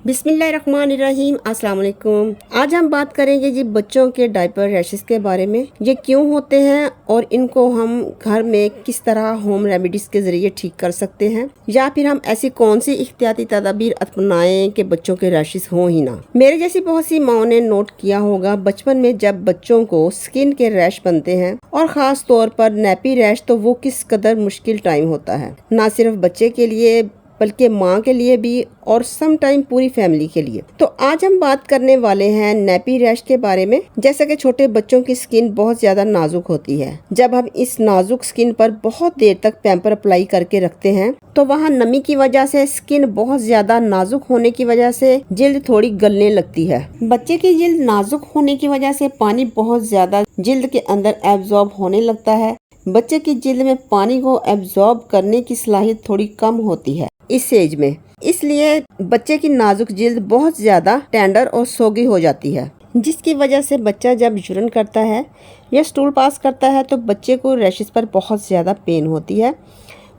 बिस्मिल्लाहिर्रहमानिर्रहीम, अस्सलाम वालेकुम। आज हम बात करेंगे जी बच्चों के डायपर रैशेस के बारे में। ये क्यों होते हैं और इनको हम घर में किस तरह होम रेमेडीज के जरिए ठीक कर सकते हैं, या फिर हम ऐसी कौन सी एहतियाती तदाबीर अपनाएं कि बच्चों के रैशेस हों ही ना। मेरे जैसी बहुत सी माओ ने नोट किया होगा बचपन में जब बच्चों को स्किन के रैश बनते हैं और खास तौर पर नैपी रैश, तो वो किस कदर मुश्किल टाइम होता है, ना सिर्फ बच्चे के लिए बल्कि माँ के लिए भी और सम टाइम पूरी फैमिली के लिए। तो आज हम बात करने वाले हैं नैपी रैश के बारे में। जैसा कि छोटे बच्चों की स्किन बहुत ज्यादा नाजुक होती है, जब हम इस नाजुक स्किन पर बहुत देर तक पैम्पर अप्लाई करके रखते हैं तो वहाँ नमी की वजह से स्किन बहुत ज्यादा नाजुक होने की वजह से जिल्द थोड़ी गलने लगती है। बच्चे की जिल्द नाजुक होने की वजह से पानी बहुत ज्यादा जिल्द के अंदर एब्जॉर्ब होने लगता है। बच्चे की जिल्द में पानी को एब्जॉर्ब करने की सलाहियत थोड़ी कम होती है इस एज में, इसलिए बच्चे की नाजुक जिल्द बहुत ज्यादा टेंडर और सोगी हो जाती है, जिसकी वजह से बच्चा जब यूरिन करता है या स्टूल पास करता है तो बच्चे को रैशेस पर बहुत ज्यादा पेन होती है।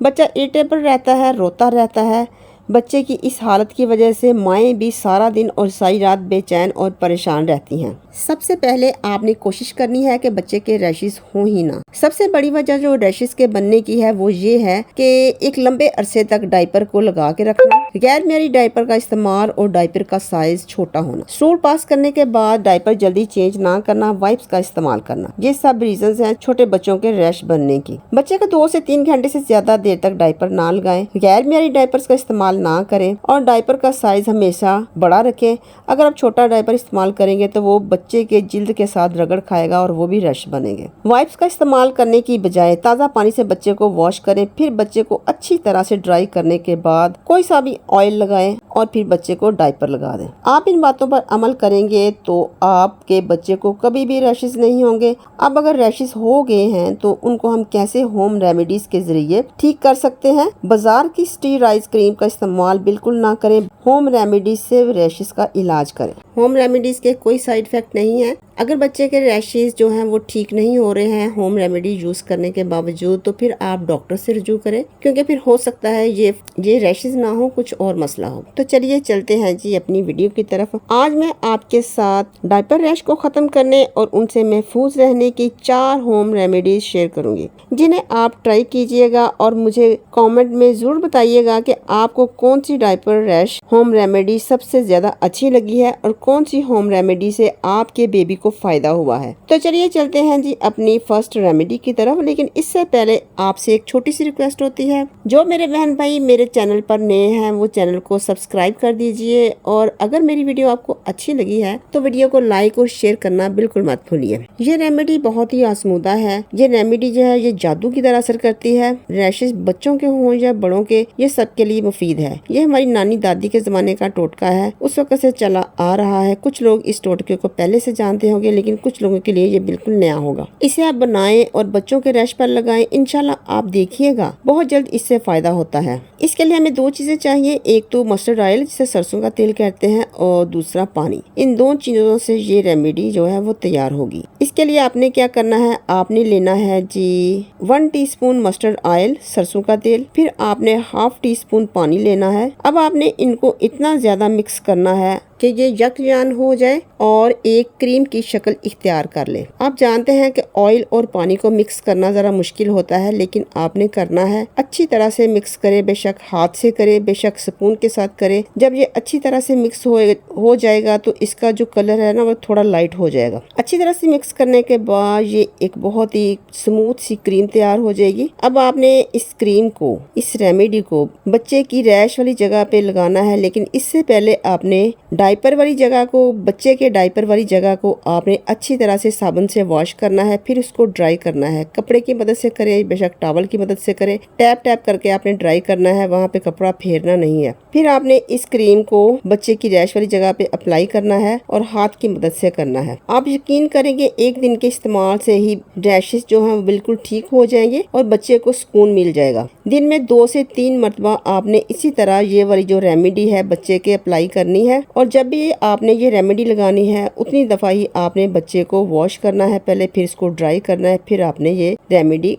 बच्चा इरिटेबल रहता है, रोता रहता है। बच्चे की इस हालत की वजह से माएँ भी सारा दिन और सारी रात बेचैन और परेशान रहती हैं। सबसे पहले आपने कोशिश करनी है कि बच्चे के रैशेस हो ही ना। सबसे बड़ी वजह जो रैशेस के बनने की है वो ये है कि एक लंबे अरसे तक डायपर को लगा के रखना, गैर मेरी डायपर का इस्तेमाल और डायपर का साइज छोटा होना, स्टूल पास करने के बाद डायपर जल्दी चेंज ना करना, वाइप्स का इस्तेमाल करना, ये सब रीजंस हैं छोटे बच्चों के रैश बनने की। बच्चे को 2 से 3 घंटे से ज्यादा देर तक डायपर ना लगाएं, गैर मेरी डायपर्स का इस्तेमाल ना करें और डायपर का साइज हमेशा बड़ा रखें। अगर आप छोटा डायपर इस्तेमाल करेंगे तो वो बच्चे के जिल्द के साथ रगड़ खाएगा और वो भी रश बनेंगे। वाइप्स का इस्तेमाल करने की बजाय ताज़ा पानी से बच्चे को वॉश करें, फिर बच्चे को अच्छी तरह से ड्राई करने के बाद कोई सा भी ऑयल लगाएं और फिर बच्चे को डायपर लगा दें। आप इन बातों पर अमल करेंगे तो आपके बच्चे को कभी भी रैशेस नहीं होंगे। अब अगर रैशेस हो गए हैं तो उनको हम कैसे होम रेमेडीज के जरिए ठीक कर सकते हैं। बाजार की स्टीराइज क्रीम का इस्तेमाल बिल्कुल ना करें, होम रेमेडीज से रैशेस का इलाज करें। होम रेमेडीज के कोई साइड इफेक्ट नहीं है। अगर बच्चे के रैशेस जो हैं वो ठीक नहीं हो रहे हैं होम रेमेडी यूज करने के बावजूद, तो फिर आप डॉक्टर से रुजू करें, क्योंकि फिर हो सकता है ये रैशेस ना हो, कुछ और मसला हो। तो चलिए चलते हैं जी अपनी वीडियो की तरफ। आज मैं आपके साथ डायपर रैश को खत्म करने और उनसे महफूज रहने की 4 होम रेमेडीज शेयर करूंगी, जिन्हें आप ट्राई कीजिएगा और मुझे कमेंट में जरूर बताइएगा कि आपको कौन सी डायपर रैश होम रेमेडी सबसे ज्यादा अच्छी लगी है और कौन सी होम रेमेडी से आपके बेबी को फायदा हुआ है। तो चलिए चलते हैं जी अपनी फर्स्ट रेमेडी की तरफ। लेकिन इससे पहले आपसे एक छोटी सी रिक्वेस्ट होती है, जो मेरे बहन भाई मेरे चैनल पर नए हैं वो चैनल को सब्सक्राइब कर दीजिए, और अगर मेरी वीडियो आपको अच्छी लगी है तो वीडियो को लाइक और शेयर करना बिल्कुल मत भूलिए। ये रेमेडी बहुत ही आजमूदा है। ये रेमेडी जो है ये जादू की तरह असर करती है। रैशेस बच्चों के हों या बड़ों के, ये सबके लिए मुफीद है। ये हमारी नानी दादी के जमाने का टोटका है, उस वक्त से चला आ रहा है। कुछ लोग इस टोटके को पहले से जानते होंगे, लेकिन कुछ लोगों के लिए ये बिल्कुल नया होगा। इसे आप बनाएं और बच्चों के रैश पर लगाएं, इंशाल्लाह आप देखिएगा बहुत जल्द इससे फायदा होता है। इसके लिए हमें 2 चीजें चाहिए, एक तो मस्टर्ड ऑयल जिसे सरसों का तेल कहते हैं, और दूसरा पानी। इन 2 चीजों से ये रेमेडी जो है वो तैयार होगी। इसके लिए आपने क्या करना है, आपने लेना है जी 1 टीस्पून मस्टर्ड ऑयल सरसों का तेल, फिर आपने हाफ टीस्पून पानी लेना है। अब आपने इनको इतना ज्यादा मिक्स करना है कि ये यकजान हो जाए और एक क्रीम की शक्ल इख्तियार कर ले। आप जानते हैं कि ऑयल और पानी को मिक्स करना जरा मुश्किल होता है, लेकिन आपने करना है अच्छी तरह से मिक्स करें, बेशक हाथ से करें, बेशक स्पून के साथ करें। जब ये अच्छी तरह से मिक्स हो जाएगा तो इसका जो कलर है ना वो थोड़ा लाइट हो जाएगा। अच्छी तरह से मिक्स करने के बाद ये एक बहुत ही स्मूथ सी क्रीम तैयार हो जाएगी। अब आपने इस क्रीम को, इस रेमेडी को बच्चे की रैश वाली जगह पे लगाना है, लेकिन इससे पहले आपने डायपर वाली जगह को, बच्चे के डायपर वाली जगह को आपने अच्छी तरह से साबुन से वॉश करना है, फिर उसको ड्राई करना है। कपड़े की मदद से करें, बेशक टॉवल की मदद से करें, टैप टैप करके आपने ड्राई करना है, वहाँ पे कपड़ा फेरना नहीं है। फिर आपने इस क्रीम को बच्चे की रैश वाली जगह पे अप्लाई करना है और हाथ की मदद से करना है। आप यकीन करेंगे 1 दिन के इस्तेमाल से ही रैशेस जो है बिल्कुल ठीक हो जाएंगे और बच्चे को सुकून मिल जाएगा। दिन में 2 से 3 मरतबा आपने इसी तरह ये वाली जो रेमेडी है बच्चे के अप्लाई करनी है, और जब भी आपने ये रेमेडी लगानी है उतनी दफा ही आपने बच्चे को वॉश करना है पहले, फिर इसको ड्राई करना है, फिर आपने ये रेमेडी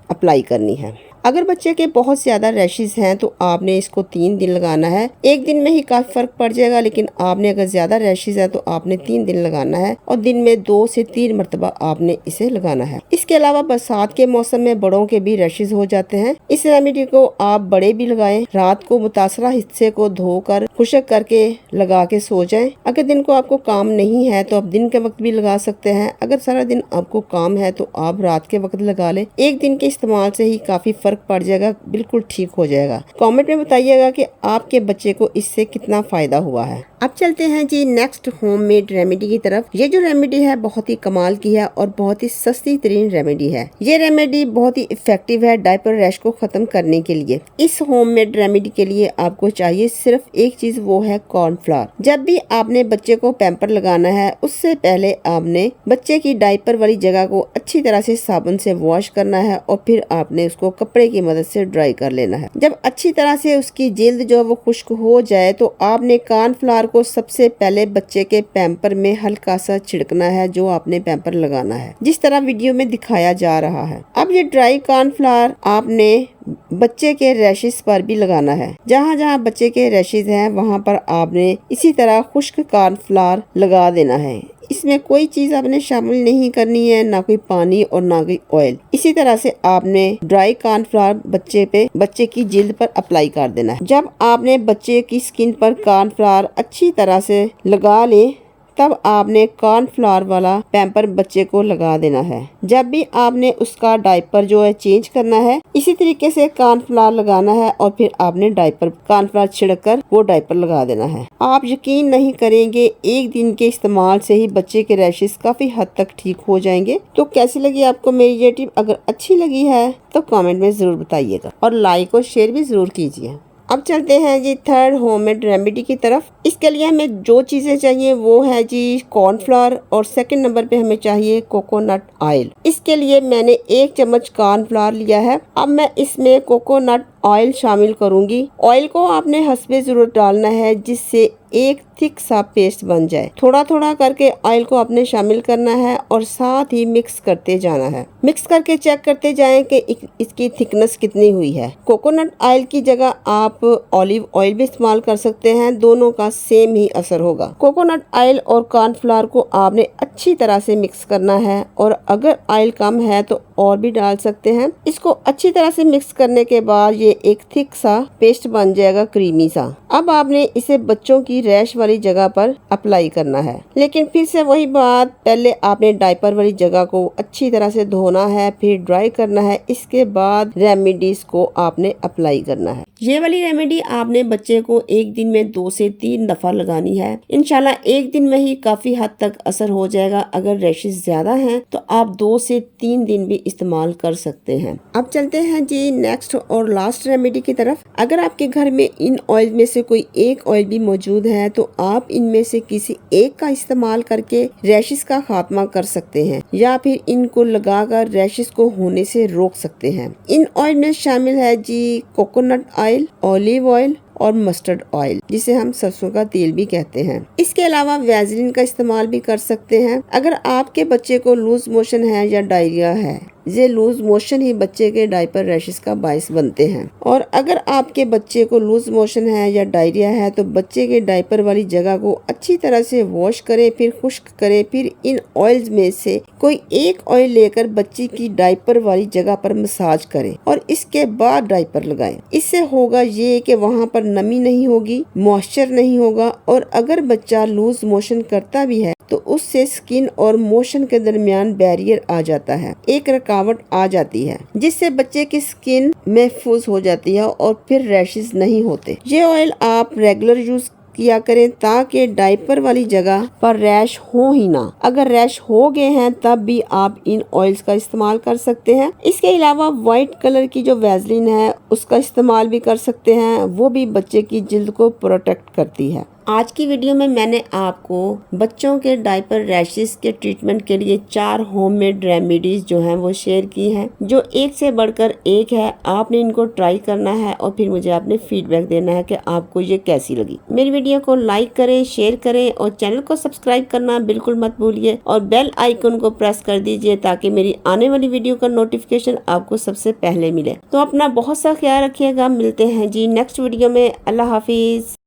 अप्लाई करनी है। अगर बच्चे के बहुत ज्यादा रैशेज हैं तो आपने इसको 3 दिन लगाना है। एक दिन में ही काफी फर्क पड़ जाएगा, लेकिन आपने अगर ज्यादा रैशेज है तो आपने 3 दिन लगाना है और दिन में 2 से 3 मरतबा आपने इसे लगाना है। इसके अलावा बरसात के मौसम में बड़ों के भी रैशेज हो जाते हैं। इस रेमेडी को आप बड़े भी लगाएं। रात को मुतासरा हिस्से को धोकर खुश्क करके लगा के सो जाएं। अगर दिन को आपको काम नहीं है तो आप दिन के वक्त भी लगा सकते हैं। अगर सारा दिन आपको काम है तो आप रात के वक्त लगा लें। एक दिन के इस्तेमाल से ही काफी फर्क पड़ जाएगा, बिल्कुल ठीक हो जाएगा। कमेंट में बताइएगा कि आपके बच्चे को इससे कितना फायदा हुआ है। अब चलते हैं जी नेक्स्ट होममेड रेमेडी की तरफ। ये जो रेमेडी है बहुत ही कमाल की है और बहुत ही सस्ती तरीन रेमेडी है। ये रेमेडी बहुत ही इफेक्टिव है डायपर रैश को खत्म करने के लिए। इस होममेड रेमेडी के लिए आपको चाहिए सिर्फ एक चीज, वो है कॉर्नफ्लावर। जब भी आपने बच्चे को पैम्पर लगाना है उससे पहले आपने बच्चे की डायपर वाली जगह को अच्छी तरह से साबुन से वॉश करना है और फिर आपने उसको कपड़े की मदद से ड्राई कर लेना है। जब अच्छी तरह से उसकी जिल्द जो वो खुश्क हो जाए तो आपने कॉर्नफ्लावर को सबसे पहले बच्चे के पैम्पर में हल्का सा छिड़कना है, जो आपने पैम्पर लगाना है, जिस तरह वीडियो में दिखाया जा रहा है। अब ये ड्राई कॉर्नफ्लावर आपने बच्चे के रैशेस पर भी लगाना है। जहाँ जहाँ बच्चे के रैशेस हैं वहाँ पर आपने इसी तरह खुश्क कॉर्नफ्लावर लगा देना है। इसमें कोई चीज आपने शामिल नहीं करनी है, ना कोई पानी और ना कोई ऑयल। इसी तरह से आपने ड्राई कॉर्नफ्लावर बच्चे की जिल्द पर अप्लाई कर देना है। जब आपने बच्चे की स्किन पर कॉर्नफ्लावर अच्छी तरह से लगा ले तब आपने कॉर्नफ्लावर वाला पैम्पर बच्चे को लगा देना है। जब भी आपने उसका डायपर जो है चेंज करना है, इसी तरीके से कॉर्नफ्लावर लगाना है और फिर आपने डायपर कॉर्नफ्लावर छिड़क कर वो डायपर लगा देना है। आप यकीन नहीं करेंगे, एक दिन के इस्तेमाल से ही बच्चे के रैशेस काफी हद तक ठीक हो जाएंगे। तो कैसी लगी आपको मेरी ये टिप? अगर अच्छी लगी है तो कमेंट में जरूर बताइएगा और लाइक और शेयर भी जरूर कीजिए। अब चलते हैं जी थर्ड होममेड रेमेडी की तरफ। इसके लिए हमें जो चीजें चाहिए वो है जी कॉर्नफ्लावर और सेकंड नंबर पे हमें चाहिए कोकोनट ऑयल। इसके लिए मैंने 1 चम्मच कॉर्नफ्लावर लिया है। अब मैं इसमें कोकोनट ऑयल शामिल करूंगी। ऑयल को आपने हस्बे जरूरत डालना है जिससे एक थिक सा पेस्ट बन जाए। थोड़ा थोड़ा करके ऑयल को आपने शामिल करना है और साथ ही मिक्स करते जाना है। मिक्स करके चेक करते जाएं कि इसकी थिकनेस कितनी हुई है। कोकोनट ऑयल की जगह आप ऑलिव ऑयल भी इस्तेमाल कर सकते हैं, दोनों का सेम ही असर होगा। कोकोनट ऑयल और कॉर्नफ्लावर को आपने अच्छी तरह से मिक्स करना है और अगर ऑयल कम है तो और भी डाल सकते हैं। इसको अच्छी तरह से मिक्स करने के बाद ये एक थिक सा पेस्ट बन जाएगा, क्रीमी सा। अब आपने इसे बच्चों की रैश वाली जगह पर अप्लाई करना है। लेकिन फिर से वही बात, पहले आपने डायपर वाली जगह को अच्छी तरह से धोना है, फिर ड्राई करना है, इसके बाद रेमेडीज को आपने अप्लाई करना है। ये वाली रेमेडी आपने बच्चे को एक दिन में 2 से 3 दफा लगानी है। इंशाल्लाह एक दिन में ही काफी हद तक असर हो जाएगा। अगर रैशेस ज्यादा हैं तो आप 2 से 3 दिन भी इस्तेमाल कर सकते हैं। अब चलते हैं जी नेक्स्ट और लास्ट रेमेडी की तरफ। अगर आपके घर में इन ऑयल में से कोई एक ऑयल भी मौजूद है तो आप इनमें से किसी एक का इस्तेमाल करके रैशेस का खात्मा कर सकते हैं या फिर इनको लगाकर रैशेस को होने से रोक सकते हैं। इन ऑयल में शामिल है जी कोकोनट ऑयल, ऑलिव ऑयल और मस्टर्ड ऑयल, जिसे हम सरसों का तेल भी कहते हैं। इसके अलावा वैसलीन का इस्तेमाल भी कर सकते हैं। अगर आपके बच्चे को लूज मोशन है या डायरिया है, ये लूज मोशन ही बच्चे के डायपर रैशेस का बायस बनते हैं। और अगर आपके बच्चे को लूज मोशन है या डायरिया है तो बच्चे के डायपर वाली जगह को अच्छी तरह से वॉश करें, फिर खुश्क करें, फिर इन ऑयल्स में से कोई एक ऑयल लेकर बच्चे की डायपर वाली जगह पर मसाज करें और इसके बाद डायपर लगाएं। इससे होगा ये कि वहाँ पर नमी नहीं होगी, मॉइस्चर नहीं होगा और अगर बच्चा लूज मोशन करता भी है तो उससे स्किन और मोशन के दरमियान बैरियर आ जाता है, एक रुकावट आ जाती है, जिससे बच्चे की स्किन महफूज हो जाती है और फिर रैशेस नहीं होते। ये ऑयल आप रेगुलर यूज किया करें ताकि डायपर वाली जगह पर रैश हो ही ना। अगर रैश हो गए हैं तब भी आप इन ऑयल्स का इस्तेमाल कर सकते हैं। इसके अलावा व्हाइट कलर की जो वैसलीन है उसका इस्तेमाल भी कर सकते हैं, वो भी बच्चे की जिल्द को प्रोटेक्ट करती है। आज की वीडियो में मैंने आपको बच्चों के डायपर रैशेस के ट्रीटमेंट के लिए 4 होममेड रेमेडीज जो हैं वो शेयर की हैं, जो एक से बढ़कर एक है। आपने इनको ट्राई करना है और फिर मुझे आपने फीडबैक देना है कि आपको ये कैसी लगी। मेरी वीडियो को लाइक करें, शेयर करें और चैनल को सब्सक्राइब करना बिल्कुल मत भूलिए और बेल आइकन को प्रेस कर दीजिए ताकि मेरी आने वाली वीडियो का नोटिफिकेशन आपको सबसे पहले मिले। तो अपना बहुत सा ख्याल रखिएगा। मिलते हैं जी नेक्स्ट वीडियो में। अल्लाह हाफिज।